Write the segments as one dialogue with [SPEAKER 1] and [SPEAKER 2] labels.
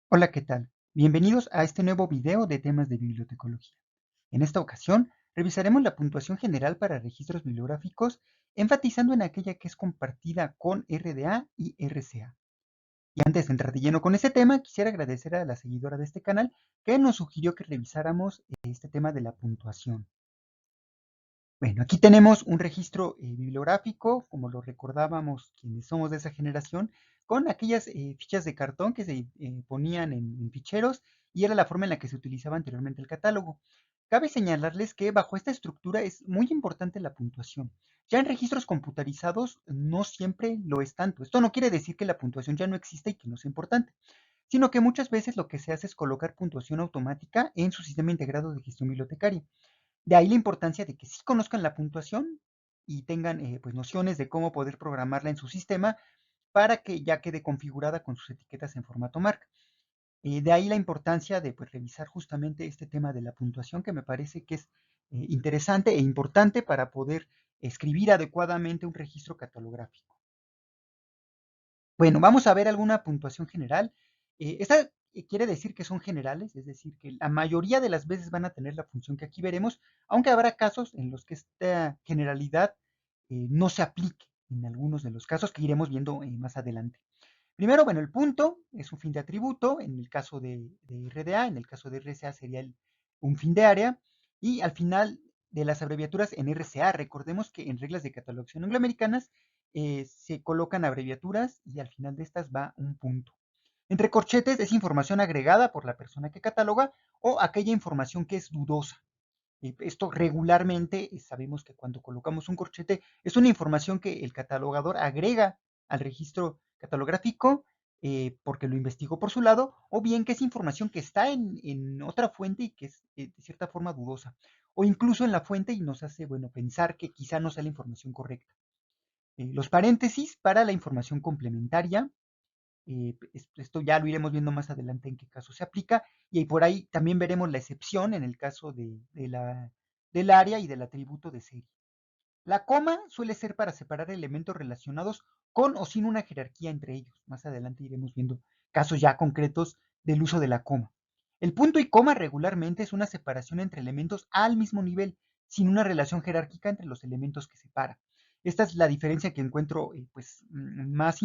[SPEAKER 1] Hola, ¿qué tal? Bienvenidos a este nuevo video de temas de bibliotecología. En esta ocasión, revisaremos la puntuación general para registros bibliográficos, enfatizando en aquella que es compartida con RDA y RCA. Y antes de entrar de lleno con este tema, quisiera agradecer a la seguidora de este canal que nos sugirió que revisáramos este tema de la puntuación. Bueno, aquí tenemos un registro bibliográfico, como lo recordábamos quienes somos de esa generación, con aquellas fichas de cartón que se ponían en ficheros y era la forma en la que se utilizaba anteriormente el catálogo. Cabe señalarles que bajo esta estructura es muy importante la puntuación. Ya en registros computarizados no siempre lo es tanto. Esto no quiere decir que la puntuación ya no exista y que no sea importante, sino que muchas veces lo que se hace es colocar puntuación automática en su sistema integrado de gestión bibliotecaria. De ahí la importancia de que sí conozcan la puntuación y tengan pues nociones de cómo poder programarla en su sistema para que ya quede configurada con sus etiquetas en formato marca. De ahí la importancia de pues, revisar justamente este tema de la puntuación que me parece que es interesante e importante para poder escribir adecuadamente un registro catalográfico. Bueno, vamos a ver alguna puntuación general. Esta quiere decir que son generales, es decir, que la mayoría de las veces van a tener la función que aquí veremos, aunque habrá casos en los que esta generalidad no se aplique en algunos de los casos que iremos viendo más adelante. Primero, bueno, el punto es un fin de atributo, en el caso de RDA, en el caso de RCA sería un fin de área, y al final de las abreviaturas en RCA, recordemos que en reglas de catalogación angloamericanas se colocan abreviaturas y al final de estas va un punto. Entre corchetes es información agregada por la persona que cataloga o aquella información que es dudosa. Esto regularmente sabemos que cuando colocamos un corchete es una información que el catalogador agrega al registro catalográfico porque lo investigó por su lado, o bien que es información que está en otra fuente y que es de cierta forma dudosa, o incluso en la fuente y nos hace bueno, pensar que quizá no sea la información correcta. Los paréntesis para la información complementaria, esto ya lo iremos viendo más adelante en qué caso se aplica, y por ahí también veremos la excepción en el caso del área y del atributo de serie. La coma suele ser para separar elementos relacionados con o sin una jerarquía entre ellos. Más adelante iremos viendo casos ya concretos del uso de la coma. El punto y coma regularmente es una separación entre elementos al mismo nivel, sin una relación jerárquica entre los elementos que separa. Esta es la diferencia que encuentro pues, más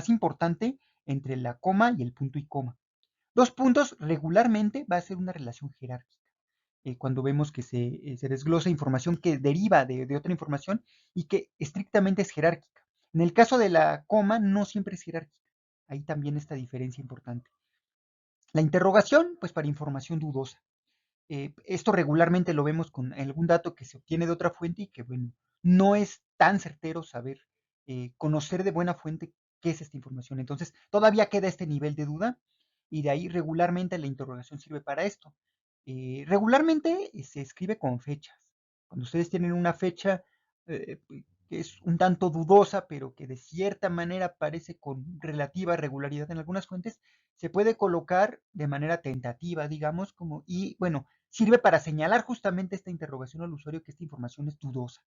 [SPEAKER 1] importante entre la coma y el punto y coma. Dos puntos regularmente va a ser una relación jerárquica. Cuando vemos que se desglosa información que deriva de otra información y que estrictamente es jerárquica. En el caso de la coma, no siempre es jerárquica. Ahí también esta diferencia importante. La interrogación, pues para información dudosa. Esto regularmente lo vemos con algún dato que se obtiene de otra fuente y que, bueno, no es tan certero saber, conocer de buena fuente qué es esta información. Entonces, todavía queda este nivel de duda y de ahí regularmente la interrogación sirve para esto. Regularmente se escribe con fechas. Cuando ustedes tienen una fecha eh, que es un tanto dudosa, pero que de cierta manera aparece con relativa regularidad en algunas fuentes, se puede colocar de manera tentativa, digamos, como, y bueno, sirve para señalar justamente esta interrogación al usuario que esta información es dudosa.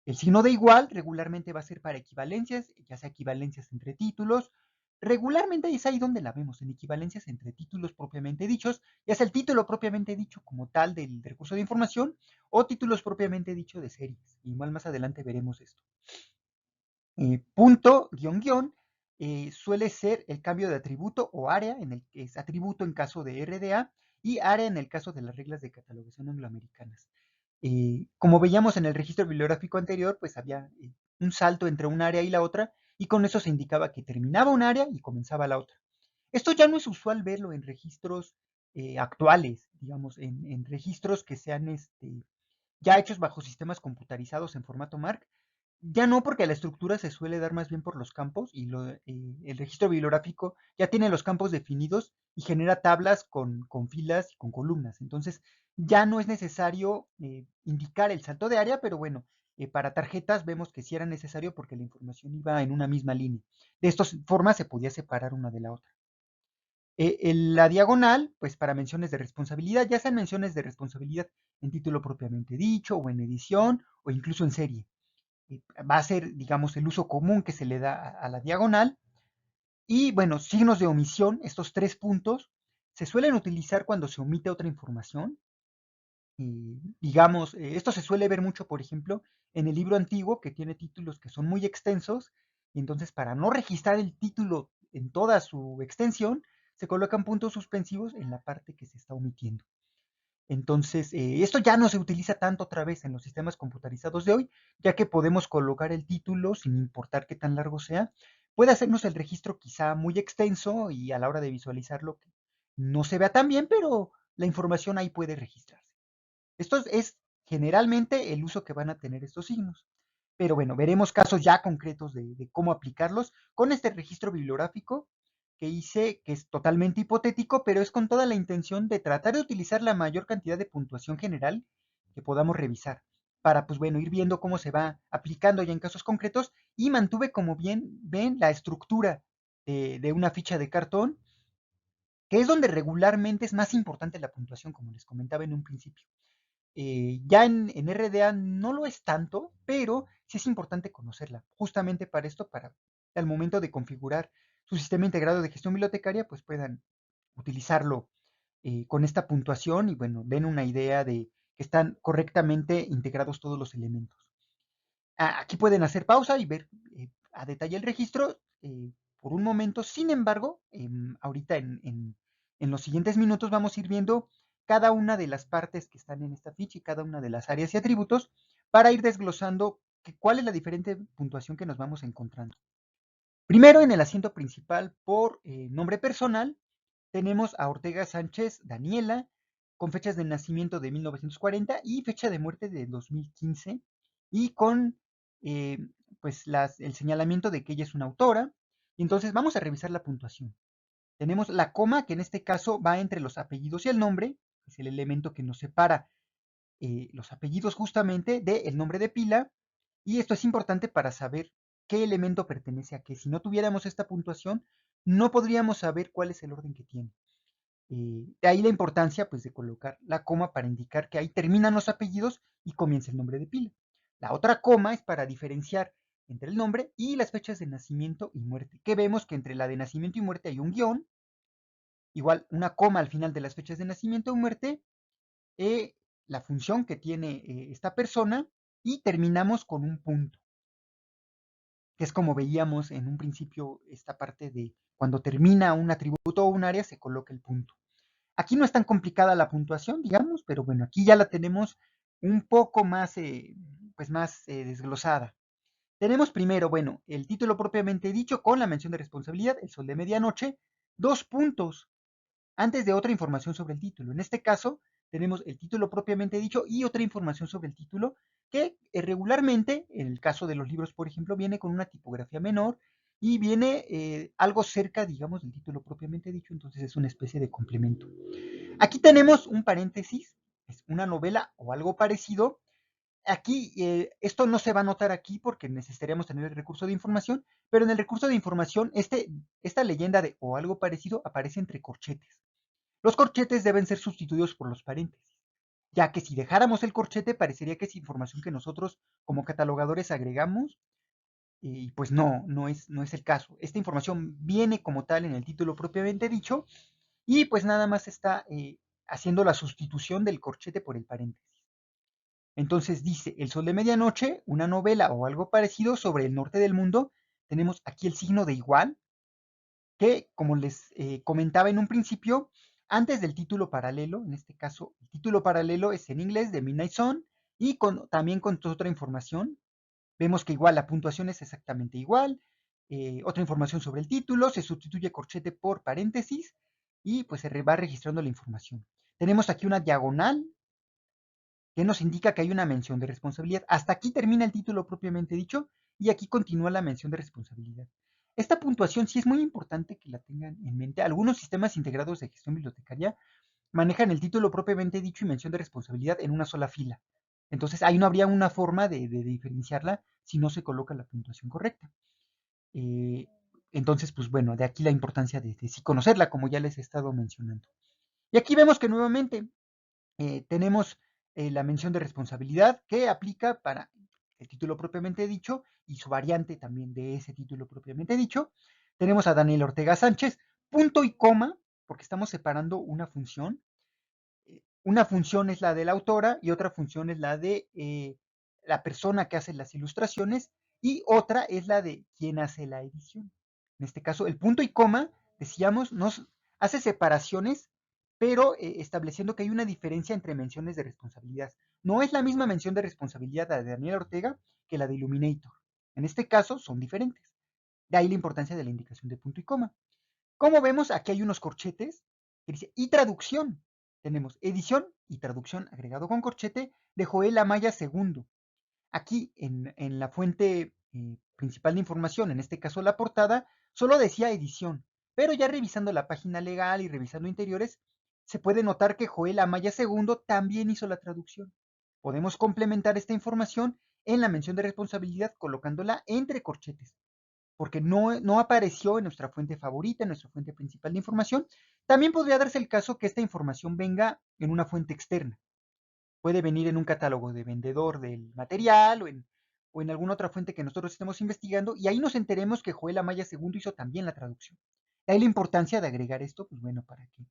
[SPEAKER 1] El signo de igual regularmente va a ser para equivalencias, ya sea equivalencias entre títulos. Regularmente es ahí donde la vemos, en equivalencias entre títulos propiamente dichos, ya sea el título propiamente dicho como tal del recurso de información o títulos propiamente dicho de series. Igual más adelante veremos esto. Punto, guión, guión, suele ser el cambio de atributo o área, en el que es atributo en caso de RDA y área en el caso de las reglas de catalogación angloamericanas. Como veíamos en el registro bibliográfico anterior, pues había un salto entre un área y la otra, y con eso se indicaba que terminaba un área y comenzaba la otra. Esto ya no es usual verlo en registros actuales, digamos, en registros que sean ya hechos bajo sistemas computarizados en formato MARC. Ya no, porque la estructura se suele dar más bien por los campos y el registro bibliográfico ya tiene los campos definidos y genera tablas con filas y con columnas. Entonces, ya no es necesario indicar el salto de área, pero bueno, para tarjetas vemos que sí era necesario porque la información iba en una misma línea. De esta forma se podía separar una de la otra. La diagonal, pues para menciones de responsabilidad, ya sean menciones de responsabilidad en título propiamente dicho o en edición o incluso en serie. Va a ser, digamos, el uso común que se le da a la diagonal. Y bueno, signos de omisión, estos 3 puntos, se suelen utilizar cuando se omite otra información. Digamos, esto se suele ver mucho, por ejemplo, en el libro antiguo, que tiene títulos que son muy extensos, y entonces para no registrar el título en toda su extensión, se colocan puntos suspensivos en la parte que se está omitiendo. Entonces, esto ya no se utiliza tanto otra vez en los sistemas computarizados de hoy, ya que podemos colocar el título sin importar qué tan largo sea. Puede hacernos el registro quizá muy extenso y a la hora de visualizarlo no se vea tan bien, pero la información ahí puede registrarse. Esto es generalmente el uso que van a tener estos signos. Pero bueno, veremos casos ya concretos de cómo aplicarlos con este registro bibliográfico que hice, que es totalmente hipotético, pero es con toda la intención de tratar de utilizar la mayor cantidad de puntuación general que podamos revisar para, pues bueno, ir viendo cómo se va aplicando ya en casos concretos y mantuve, como bien ven, la estructura de una ficha de cartón, que es donde regularmente es más importante la puntuación, como les comentaba en un principio. Ya en RDA no lo es tanto, pero sí es importante conocerla, justamente para esto, para al momento de configurar su sistema integrado de gestión bibliotecaria, pues puedan utilizarlo con esta puntuación y bueno, den una idea de que están correctamente integrados todos los elementos. Aquí pueden hacer pausa y ver a detalle el registro por un momento. Sin embargo, ahorita en los siguientes minutos vamos a ir viendo cada una de las partes que están en esta ficha y cada una de las áreas y atributos para ir desglosando cuál es la diferente puntuación que nos vamos encontrando. Primero, en el asiento principal por nombre personal, tenemos a Ortega Sánchez Daniela, con fechas de nacimiento de 1940 y fecha de muerte de 2015, y con eh, pues el señalamiento de que ella es una autora. Y entonces vamos a revisar la puntuación. Tenemos la coma, que en este caso va entre los apellidos y el nombre, es el elemento que nos separa los apellidos justamente del nombre de pila, y esto es importante para saber qué elemento pertenece a qué. Si no tuviéramos esta puntuación, no podríamos saber cuál es el orden que tiene. De ahí la importancia pues, de colocar la coma para indicar que ahí terminan los apellidos y comienza el nombre de pila. La otra coma es para diferenciar entre el nombre y las fechas de nacimiento y muerte, que vemos que entre la de nacimiento y muerte hay un guión, igual una coma al final de las fechas de nacimiento y muerte, la función que tiene esta persona y terminamos con un punto, que es como veíamos en un principio esta parte de cuando termina un atributo o un área se coloca el punto. Aquí no es tan complicada la puntuación, digamos, pero bueno, aquí ya la tenemos un poco más, pues más desglosada. Tenemos primero, bueno, el título propiamente dicho con la mención de responsabilidad, el sol de medianoche, 2 puntos antes de otra información sobre el título. En este caso, tenemos el título propiamente dicho y otra información sobre el título que regularmente, en el caso de los libros, por ejemplo, viene con una tipografía menor y viene algo cerca, digamos, del título propiamente dicho, entonces es una especie de complemento. Aquí tenemos un paréntesis, es una novela o algo parecido. Aquí, esto no se va a notar aquí porque necesitaríamos tener el recurso de información, pero en el recurso de información, esta leyenda de o algo parecido aparece entre corchetes. Los corchetes deben ser sustituidos por los paréntesis, ya que si dejáramos el corchete parecería que es información que nosotros como catalogadores agregamos y pues no es el caso. Esta información viene como tal en el título propiamente dicho y pues nada más está haciendo la sustitución del corchete por el paréntesis. Entonces dice, El sol de medianoche, una novela o algo parecido sobre el norte del mundo. Tenemos aquí el signo de igual, que, como les comentaba en un principio, antes del título paralelo, en este caso, el título paralelo es en inglés de Midnight Sun y también con otra información. Vemos que igual la puntuación es exactamente igual. Otra información sobre el título, se sustituye corchete por paréntesis y pues se va registrando la información. Tenemos aquí una diagonal que nos indica que hay una mención de responsabilidad. Hasta aquí termina el título propiamente dicho y aquí continúa la mención de responsabilidad. Esta puntuación sí es muy importante que la tengan en mente. Algunos sistemas integrados de gestión bibliotecaria manejan el título propiamente dicho y mención de responsabilidad en una sola fila. Entonces ahí no habría una forma de diferenciarla si no se coloca la puntuación correcta. Eh, entonces, pues bueno, de aquí la importancia de sí conocerla, como ya les he estado mencionando. Y aquí vemos que nuevamente tenemos la mención de responsabilidad que aplica para el título propiamente dicho y su variante también de ese título propiamente dicho. Tenemos a Daniel Ortega Sánchez, punto y coma, porque estamos separando una función. Una función es la de la autora y otra función es la de la persona que hace las ilustraciones y otra es la de quien hace la edición. En este caso, el punto y coma, decíamos, nos hace separaciones, pero estableciendo que hay una diferencia entre menciones de responsabilidad. No es la misma mención de responsabilidad la de Daniel Ortega que la de Illuminator. En este caso, son diferentes. De ahí la importancia de la indicación de punto y coma. Como vemos, aquí hay unos corchetes que dice y traducción. Tenemos edición y traducción agregado con corchete de Joel Amaya II. Aquí en la fuente principal de información, en este caso la portada, solo decía edición, pero ya revisando la página legal y revisando interiores, se puede notar que Joel Amaya II también hizo la traducción. Podemos complementar esta información en la mención de responsabilidad colocándola entre corchetes porque no apareció en nuestra fuente favorita, en nuestra fuente principal de información. También podría darse el caso que esta información venga en una fuente externa. Puede venir en un catálogo de vendedor del material o en alguna otra fuente que nosotros estemos investigando y ahí nos enteremos que Joel Amaya II hizo también la traducción. De ahí la importancia de agregar esto, pues bueno, para que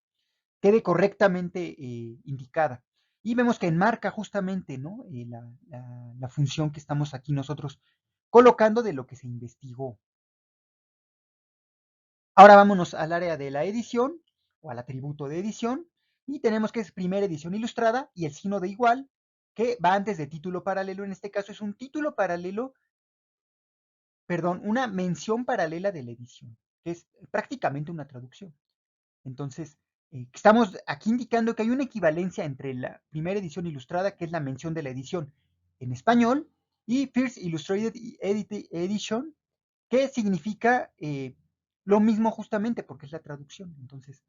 [SPEAKER 1] quede correctamente indicada. Y vemos que enmarca justamente ¿no? La función que estamos aquí nosotros colocando de lo que se investigó. Ahora vámonos al área de la edición o al atributo de edición y tenemos que es primera edición ilustrada y el signo de igual que va antes de título paralelo. En este caso es un título paralelo, perdón, una mención paralela de la edición, que es prácticamente una traducción. Entonces, estamos aquí indicando que hay una equivalencia entre la primera edición ilustrada, que es la mención de la edición en español, y First Illustrated Edition, que significa lo mismo justamente porque es la traducción. Entonces,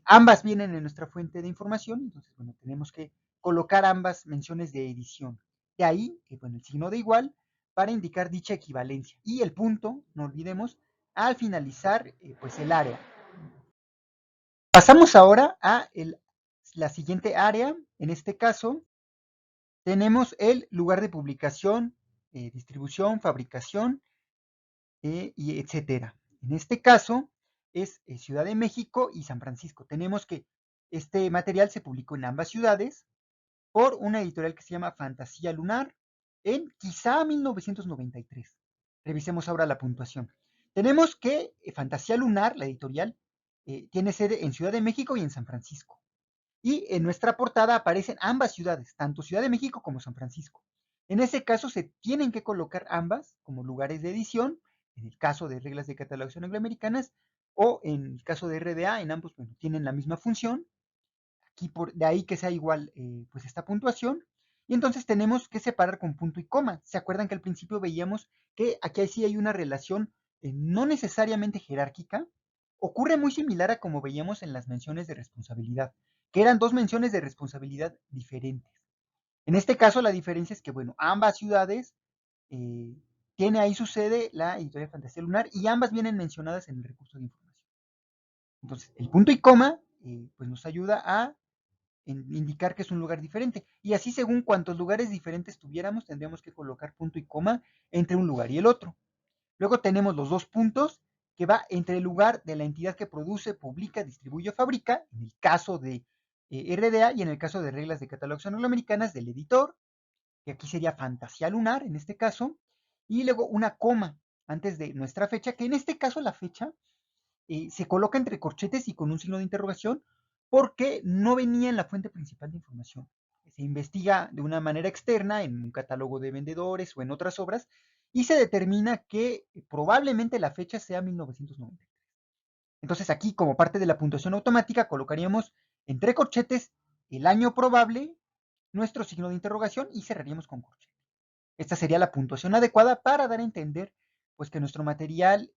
[SPEAKER 1] ambas vienen en nuestra fuente de información, entonces, bueno, tenemos que colocar ambas menciones de edición. De ahí, bueno, el signo de igual para indicar dicha equivalencia. Y el punto, no olvidemos, al finalizar, pues el área. Pasamos ahora a la siguiente área. En este caso, tenemos el lugar de publicación, distribución, fabricación y etcétera. En este caso es Ciudad de México y San Francisco. Tenemos que este material se publicó en ambas ciudades por una editorial que se llama Fantasía Lunar en quizá 1993. Revisemos ahora la puntuación. Tenemos que Fantasía Lunar, la editorial, tiene sede en Ciudad de México y en San Francisco. Y en nuestra portada aparecen ambas ciudades, tanto Ciudad de México como San Francisco. En ese caso se tienen que colocar ambas como lugares de edición, en el caso de reglas de catalogación angloamericanas, o en el caso de RDA, en ambos bueno, tienen la misma función, aquí de ahí que sea igual pues esta puntuación, y entonces tenemos que separar con punto y coma. ¿Se acuerdan que al principio veíamos que aquí sí hay una relación no necesariamente jerárquica? Ocurre muy similar a como veíamos en las menciones de responsabilidad, que eran dos menciones de responsabilidad diferentes. En este caso la diferencia es que, bueno, ambas ciudades eh, tiene ahí su sede la editorial Fantasía Lunar y ambas vienen mencionadas en el recurso de información. Entonces, el punto y coma pues nos ayuda a indicar que es un lugar diferente. Y así según cuántos lugares diferentes tuviéramos, tendríamos que colocar punto y coma entre un lugar y el otro. Luego tenemos los dos puntos que va entre el lugar de la entidad que produce, publica, distribuye o fabrica, en el caso de RDA y en el caso de reglas de catalogación angloamericanas del editor, que aquí sería Fantasía Lunar en este caso, y luego una coma antes de nuestra fecha, que en este caso la fecha se coloca entre corchetes y con un signo de interrogación porque no venía en la fuente principal de información. Se investiga de una manera externa en un catálogo de vendedores o en otras obras y se determina que probablemente la fecha sea 1990. Entonces aquí, como parte de la puntuación automática, colocaríamos entre corchetes el año probable, nuestro signo de interrogación y cerraríamos con corchete. Esta sería la puntuación adecuada para dar a entender pues, que nuestro material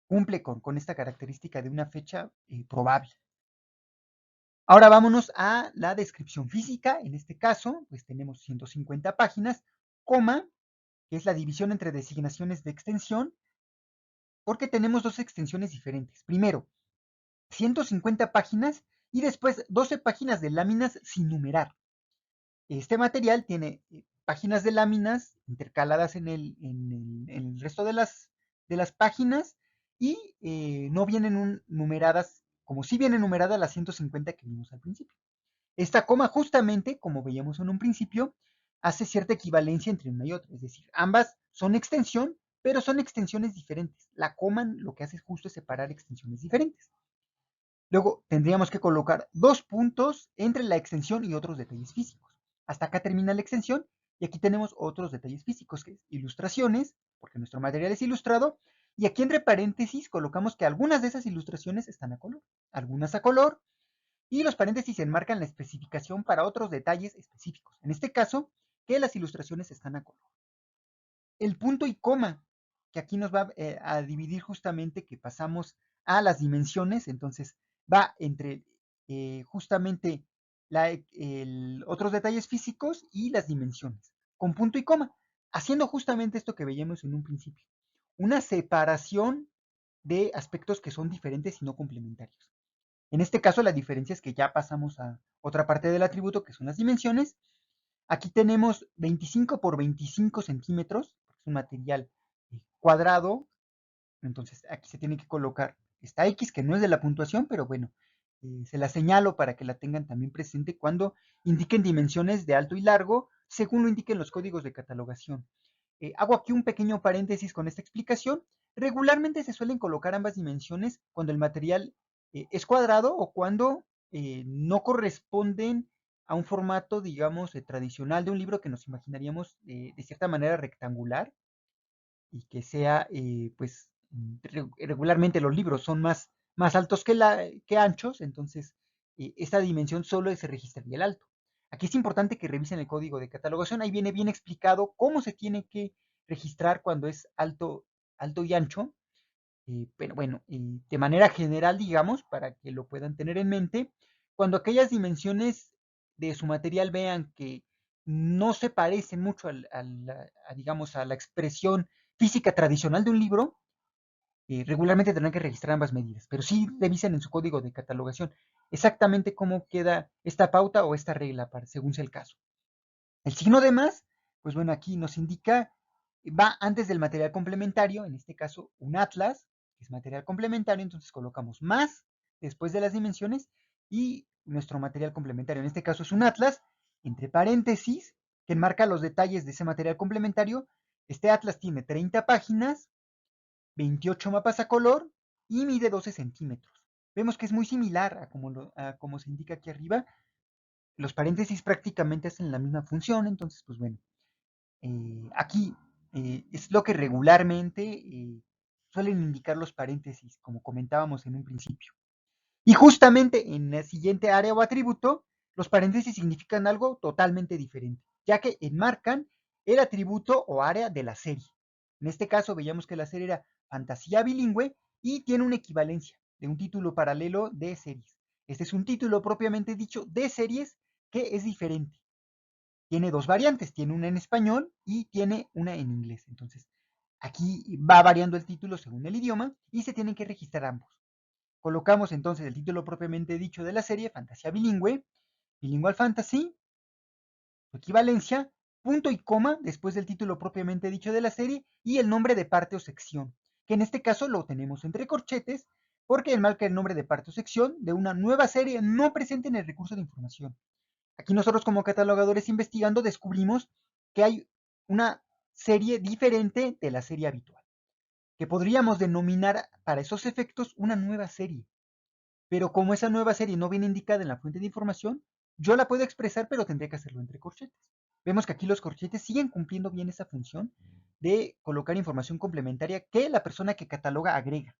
[SPEAKER 1] cumple con esta característica de una fecha probable. Ahora vámonos a la descripción física. En este caso, pues tenemos 150 páginas, coma, que es la división entre designaciones de extensión, porque tenemos dos extensiones diferentes. Primero, 150 páginas y después 12 páginas de láminas sin numerar. Este material tiene páginas de láminas intercaladas en el resto de las de las páginas y no vienen numeradas, como si vienen numeradas las 150 que vimos al principio. Esta coma justamente, como veíamos en un principio, hace cierta equivalencia entre una y otra, es decir, ambas son extensión, pero son extensiones diferentes. La coma lo que hace justo es separar extensiones diferentes. Luego tendríamos que colocar dos puntos entre la extensión y otros detalles físicos. Hasta acá termina la extensión y aquí tenemos otros detalles físicos, que es ilustraciones, porque nuestro material es ilustrado, y aquí entre paréntesis colocamos que algunas de esas ilustraciones están a color, algunas a color, y los paréntesis enmarcan la especificación para otros detalles específicos. En este caso, que las ilustraciones están a color. El punto y coma, que aquí nos va a dividir justamente que pasamos a las dimensiones, entonces va entre justamente otros detalles físicos y las dimensiones, con punto y coma, haciendo justamente esto que veíamos en un principio, una separación de aspectos que son diferentes y no complementarios. En este caso, la diferencia es que ya pasamos a otra parte del atributo, que son las dimensiones. Aquí tenemos 25 por 25 centímetros, es un material cuadrado, entonces aquí se tiene que colocar esta X, que no es de la puntuación, pero bueno, se la señalo para que la tengan también presente cuando indiquen dimensiones de alto y largo, según lo indiquen los códigos de catalogación. Hago aquí un pequeño paréntesis con esta explicación. Regularmente se suelen colocar ambas dimensiones cuando el material es cuadrado o cuando no corresponden a un formato, digamos, tradicional de un libro que nos imaginaríamos de cierta manera rectangular y que sea, pues, regularmente los libros son más altos que anchos, entonces esta dimensión solo se registraría el alto. Aquí es importante que revisen el código de catalogación, ahí viene bien explicado cómo se tiene que registrar cuando es alto y ancho, pero bueno, de manera general, digamos, para que lo puedan tener en mente, cuando aquellas dimensiones de su material vean que no se parecen mucho digamos, a la expresión física tradicional de un libro, regularmente tendrán que registrar ambas medidas, pero sí revisen en su código de catalogación exactamente cómo queda esta pauta o esta regla, según sea el caso. El signo de más, pues bueno, aquí nos indica, va antes del material complementario, en este caso un atlas, que es material complementario, entonces colocamos más después de las dimensiones y nuestro material complementario, en este caso es un atlas, entre paréntesis, que enmarca los detalles de ese material complementario. Este atlas tiene 30 páginas, 28 mapas a color y mide 12 centímetros. Vemos que es muy similar a como se indica aquí arriba. Los paréntesis prácticamente hacen la misma función, entonces, pues bueno, aquí es lo que regularmente suelen indicar los paréntesis, como comentábamos en un principio. Y justamente en la siguiente área o atributo, los paréntesis significan algo totalmente diferente, ya que enmarcan el atributo o área de la serie. En este caso veíamos que la serie era fantasía bilingüe y tiene una equivalencia de un título paralelo de series. Este es un título propiamente dicho de series que es diferente. Tiene dos variantes, tiene una en español y tiene una en inglés. Entonces, aquí va variando el título según el idioma y se tienen que registrar ambos. Colocamos entonces el título propiamente dicho de la serie, Fantasía Bilingüe, Bilingual Fantasy, su equivalencia, punto y coma después del título propiamente dicho de la serie y el nombre de parte o sección, que en este caso lo tenemos entre corchetes porque enmarca el nombre de parte o sección de una nueva serie no presente en el recurso de información. Aquí nosotros como catalogadores investigando descubrimos que hay una serie diferente de la serie habitual, que podríamos denominar para esos efectos una nueva serie. Pero como esa nueva serie no viene indicada en la fuente de información, yo la puedo expresar, pero tendré que hacerlo entre corchetes. Vemos que aquí los corchetes siguen cumpliendo bien esa función de colocar información complementaria que la persona que cataloga agrega.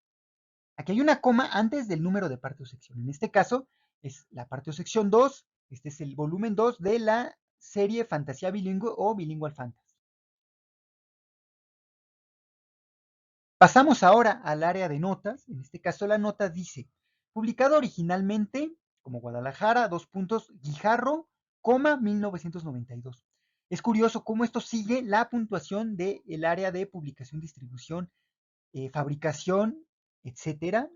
[SPEAKER 1] Aquí hay una coma antes del número de parte o sección. En este caso es la parte o sección 2. Este es el volumen 2 de la serie Fantasía Bilingüe o Bilingual Fantasy. Pasamos ahora al área de notas. En este caso la nota dice, publicado originalmente como Guadalajara, Guijarro, 1992. Es curioso cómo esto sigue la puntuación del área de publicación, distribución, fabricación, etcétera,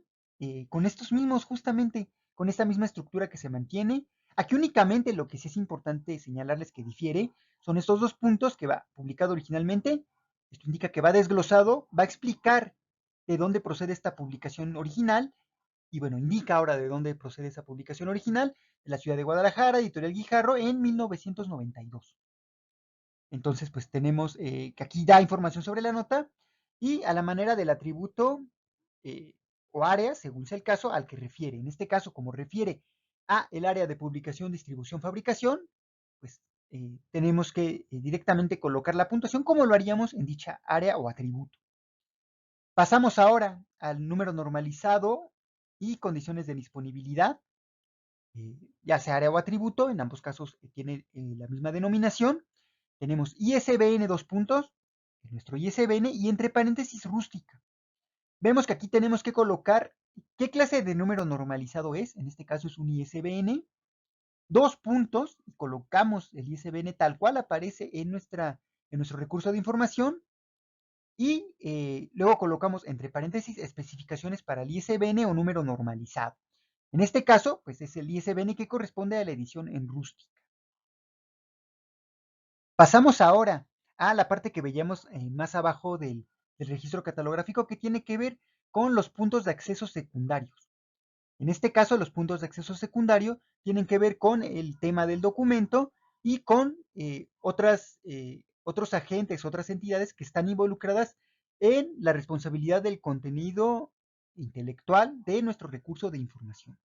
[SPEAKER 1] con estos mismos, justamente, con esta misma estructura que se mantiene. Aquí únicamente lo que sí es importante señalarles que difiere son estos dos puntos que va publicado originalmente. Esto indica que va desglosado, va a explicar de dónde procede esta publicación original, y bueno, indica ahora de dónde procede esa publicación original, de la ciudad de Guadalajara, Editorial Guijarro, en 1992. Entonces, pues tenemos que aquí da información sobre la nota y a la manera del atributo eh, o área, según sea el caso, al que refiere. En este caso, como refiere a el área de publicación, distribución, fabricación, pues tenemos que directamente colocar la puntuación como lo haríamos en dicha área o atributo. Pasamos ahora al número normalizado y condiciones de disponibilidad, ya sea área o atributo, en ambos casos tiene la misma denominación. Tenemos ISBN dos puntos, nuestro ISBN, y entre paréntesis rústica. Vemos que aquí tenemos que colocar qué clase de número normalizado es, en este caso es un ISBN, dos puntos, y colocamos el ISBN tal cual aparece en nuestro recurso de información, y luego colocamos entre paréntesis especificaciones para el ISBN o número normalizado. En este caso, pues es el ISBN que corresponde a la edición en rústica. Pasamos ahora a la parte que veíamos más abajo del registro catalográfico, que tiene que ver con los puntos de acceso secundarios. En este caso, los puntos de acceso secundario tienen que ver con el tema del documento y con otros agentes, otras entidades que están involucradas en la responsabilidad del contenido intelectual de nuestro recurso de información.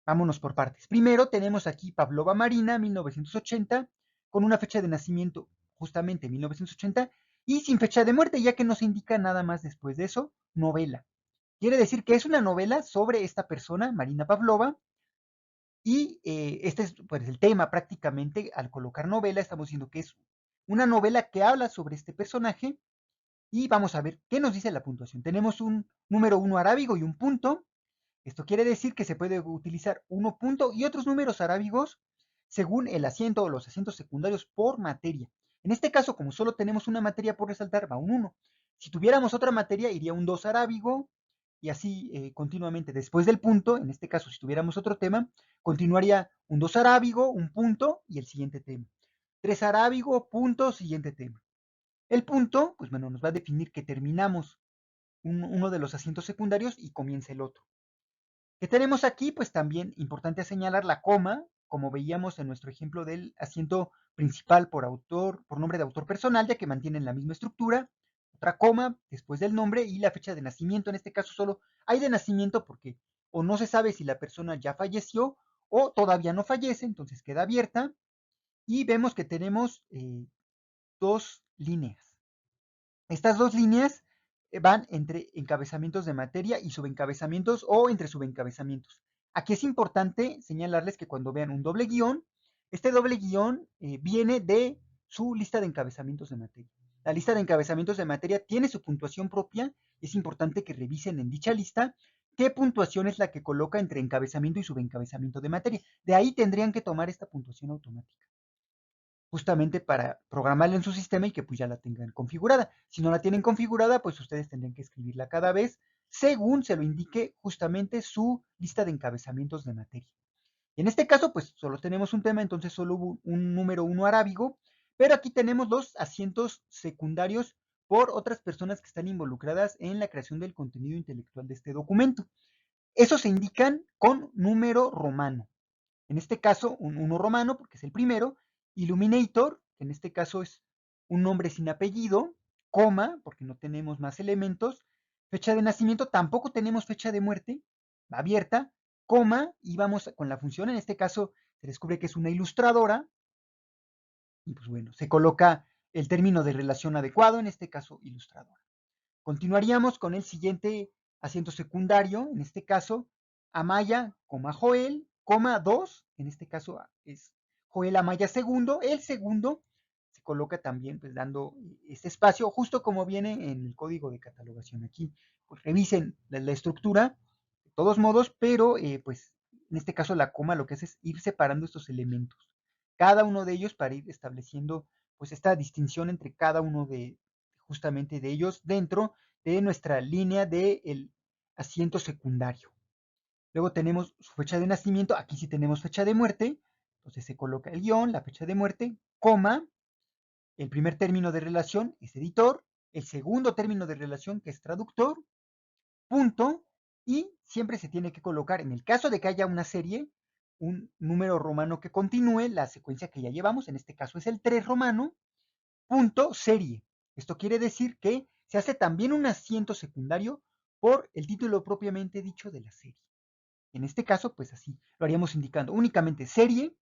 [SPEAKER 1] Vámonos por partes. Primero tenemos aquí Pavlova Marina, 1980, con una fecha de nacimiento justamente 1980 y sin fecha de muerte, ya que no se indica nada más después de eso, novela. Quiere decir que es una novela sobre esta persona, Marina Pavlova, y este es pues, el tema prácticamente. Al colocar novela estamos diciendo que es una novela que habla sobre este personaje, y vamos a ver qué nos dice la puntuación. Tenemos un número 1 arábigo y un punto. Esto quiere decir que se puede utilizar uno punto y otros números arábigos según el asiento o los asientos secundarios por materia. En este caso, como solo tenemos una materia por resaltar, va un 1. Si tuviéramos otra materia, iría un 2 arábigo, y así continuamente. Después del punto, en este caso, si tuviéramos otro tema, continuaría un 2 arábigo, un punto y el siguiente tema. 3 arábigo, punto, siguiente tema. El punto, pues bueno, nos va a definir que terminamos uno de los asientos secundarios y comienza el otro. ¿Qué tenemos aquí? Pues también importante señalar la coma, como veíamos en nuestro ejemplo del asiento principal por autor, por nombre de autor personal, ya que mantienen la misma estructura. Otra coma después del nombre y la fecha de nacimiento. En este caso solo hay de nacimiento porque o no se sabe si la persona ya falleció o todavía no fallece, entonces queda abierta. Y vemos que tenemos dos líneas. Estas dos líneas van entre encabezamientos de materia y subencabezamientos o entre subencabezamientos. Aquí es importante señalarles que cuando vean un doble guión, este doble guión viene de su lista de encabezamientos de materia. La lista de encabezamientos de materia tiene su puntuación propia. Es importante que revisen en dicha lista qué puntuación es la que coloca entre encabezamiento y subencabezamiento de materia. De ahí tendrían que tomar esta puntuación automática, justamente para programarla en su sistema y que pues ya la tengan configurada. Si no la tienen configurada, pues ustedes tendrían que escribirla cada vez según se lo indique justamente su lista de encabezamientos de materia. Y en este caso, pues solo tenemos un tema, entonces solo hubo un número 1 arábigo, pero aquí tenemos los asientos secundarios por otras personas que están involucradas en la creación del contenido intelectual de este documento. Esos se indican con número romano. En este caso, un 1 romano, porque es el primero. Illuminator, que en este caso es un nombre sin apellido. Coma, porque no tenemos más elementos. Fecha de nacimiento, tampoco tenemos fecha de muerte, va abierta. Coma, y vamos con la función. En este caso, se descubre que es una ilustradora. Y pues bueno, se coloca el término de relación adecuado, en este caso, ilustradora. Continuaríamos con el siguiente asiento secundario, en este caso, Amaya, Joel, 2, en este caso es Joel Amaya segundo. El segundo se coloca también pues dando este espacio, justo como viene en el código de catalogación. Aquí pues revisen la estructura de todos modos, pero pues en este caso la coma lo que hace es ir separando estos elementos, cada uno de ellos, para ir estableciendo pues esta distinción entre cada uno de justamente de ellos dentro de nuestra línea del asiento secundario. Luego tenemos su fecha de nacimiento, aquí sí tenemos fecha de muerte, entonces se coloca el guión, la fecha de muerte, coma, el primer término de relación es editor, el segundo término de relación que es traductor, punto, y siempre se tiene que colocar, en el caso de que haya una serie, un número romano que continúe la secuencia que ya llevamos, en este caso es el 3 romano, punto serie. Esto quiere decir que se hace también un asiento secundario por el título propiamente dicho de la serie. En este caso, pues así lo haríamos indicando únicamente serie,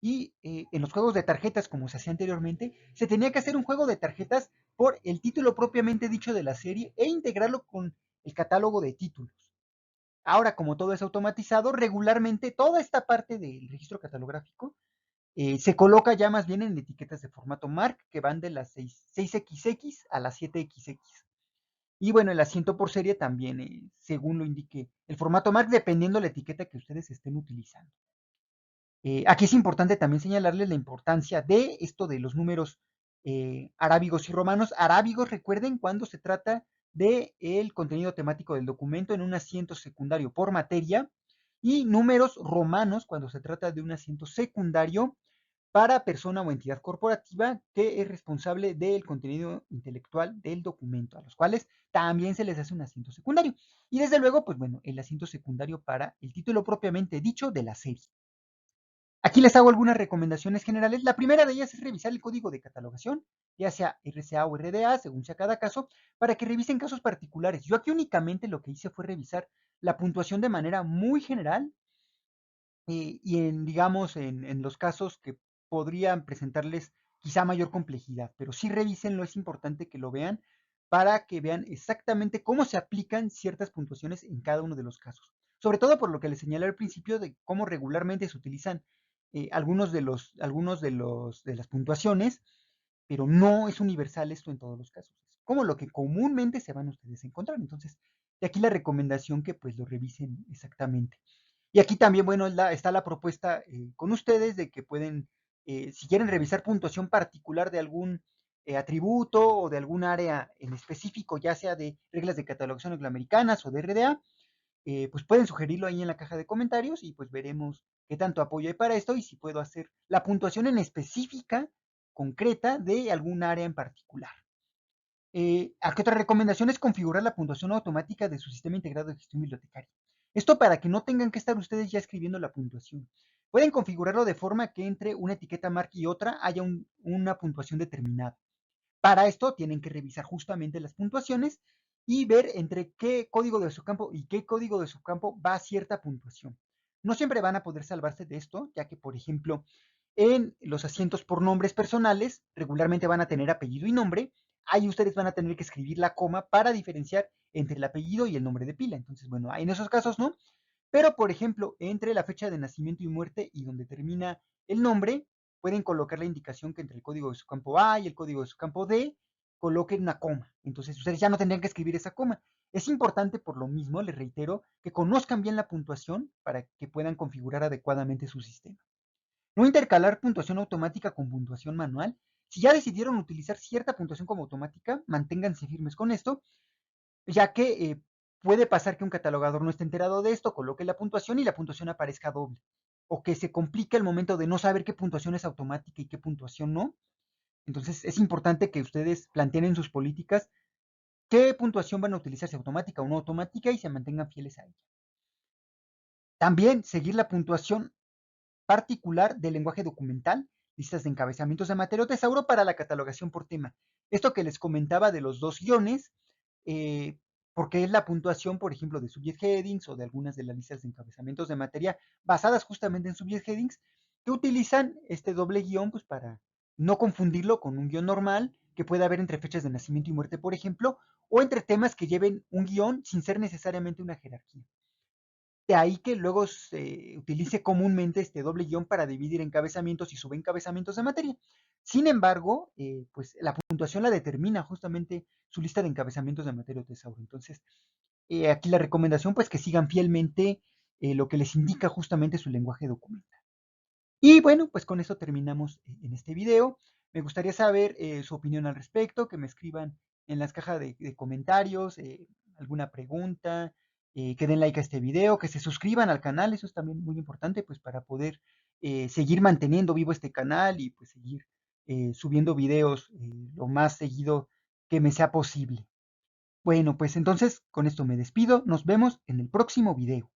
[SPEAKER 1] y en los juegos de tarjetas, como se hacía anteriormente, se tenía que hacer un juego de tarjetas por el título propiamente dicho de la serie e integrarlo con el catálogo de títulos. Ahora, como todo es automatizado, regularmente toda esta parte del registro catalográfico se coloca ya más bien en etiquetas de formato MARC que van de las 6XX a las 7XX. Y bueno, el asiento por serie también, según lo indique el formato MARC, dependiendo de la etiqueta que ustedes estén utilizando. Aquí es importante también señalarles la importancia de esto de los números arábigos y romanos. Arábigos, recuerden, cuando se trata del contenido temático del documento en un asiento secundario por materia, y números romanos cuando se trata de un asiento secundario para persona o entidad corporativa que es responsable del contenido intelectual del documento, a los cuales también se les hace un asiento secundario. Y desde luego, pues bueno, el asiento secundario para el título propiamente dicho de la serie. Aquí les hago algunas recomendaciones generales. La primera de ellas es revisar el código de catalogación, ya sea RCA o RDA, según sea cada caso, para que revisen casos particulares. Yo aquí únicamente lo que hice fue revisar la puntuación de manera muy general, y digamos, en los casos que podrían presentarles quizá mayor complejidad, pero sí revísenlo, es importante que lo vean para que vean exactamente cómo se aplican ciertas puntuaciones en cada uno de los casos. Sobre todo por lo que les señalé al principio de cómo regularmente se utilizan de las puntuaciones, pero no es universal esto en todos los casos. Es como lo que comúnmente se van ustedes a encontrar. Entonces, de aquí la recomendación que pues lo revisen exactamente. Y aquí también, bueno, está la propuesta con ustedes de que pueden, si quieren revisar puntuación particular de algún atributo o de algún área en específico, ya sea de reglas de catalogación angloamericanas o de RDA, pues pueden sugerirlo ahí en la caja de comentarios y pues veremos qué tanto apoyo hay para esto y si puedo hacer la puntuación en específica, concreta, de algún área en particular. Aquí otra recomendación es configurar la puntuación automática de su sistema integrado de gestión bibliotecaria. Esto para que no tengan que estar ustedes ya escribiendo la puntuación. Pueden configurarlo de forma que entre una etiqueta marca y otra haya una puntuación determinada. Para esto tienen que revisar justamente las puntuaciones y ver entre qué código de subcampo y qué código de subcampo va a cierta puntuación. No siempre van a poder salvarse de esto, ya que, por ejemplo, en los asientos por nombres personales, regularmente van a tener apellido y nombre. Ahí ustedes van a tener que escribir la coma para diferenciar entre el apellido y el nombre de pila. Entonces, bueno, en esos casos no. Pero, por ejemplo, entre la fecha de nacimiento y muerte y donde termina el nombre, pueden colocar la indicación que entre el código de su campo A y el código de su campo D coloquen una coma. Entonces, ustedes ya no tendrían que escribir esa coma. Es importante, por lo mismo, les reitero, que conozcan bien la puntuación para que puedan configurar adecuadamente su sistema. No intercalar puntuación automática con puntuación manual. Si ya decidieron utilizar cierta puntuación como automática, manténganse firmes con esto, ya que puede pasar que un catalogador no esté enterado de esto, coloque la puntuación y la puntuación aparezca doble, o que se complique el momento de no saber qué puntuación es automática y qué puntuación no. Entonces es importante que ustedes planteen en sus políticas qué puntuación van a utilizar, si automática o no automática, y se mantengan fieles a ella. También seguir la puntuación particular del lenguaje documental, listas de encabezamientos de Mateo Tesauro para la catalogación por tema. Esto que les comentaba de los dos guiones, eh, porque es la puntuación, por ejemplo, de subject headings o de algunas de las listas de encabezamientos de materia basadas justamente en subject headings, que utilizan este doble guión pues, para no confundirlo con un guión normal que puede haber entre fechas de nacimiento y muerte, por ejemplo, o entre temas que lleven un guión sin ser necesariamente una jerarquía. De ahí que luego se utilice comúnmente este doble guión para dividir encabezamientos y subencabezamientos de materia. Sin embargo, pues la puntuación la determina justamente su lista de encabezamientos de materia o tesauro. Entonces, aquí la recomendación, pues que sigan fielmente lo que les indica justamente su lenguaje documental. Y bueno, pues con eso terminamos en este video. Me gustaría saber su opinión al respecto, que me escriban en las cajas de comentarios, alguna pregunta, que den like a este video, que se suscriban al canal, eso es también muy importante, pues para poder seguir manteniendo vivo este canal y pues seguir subiendo videos lo más seguido que me sea posible. Bueno, pues entonces con esto me despido. Nos vemos en el próximo video.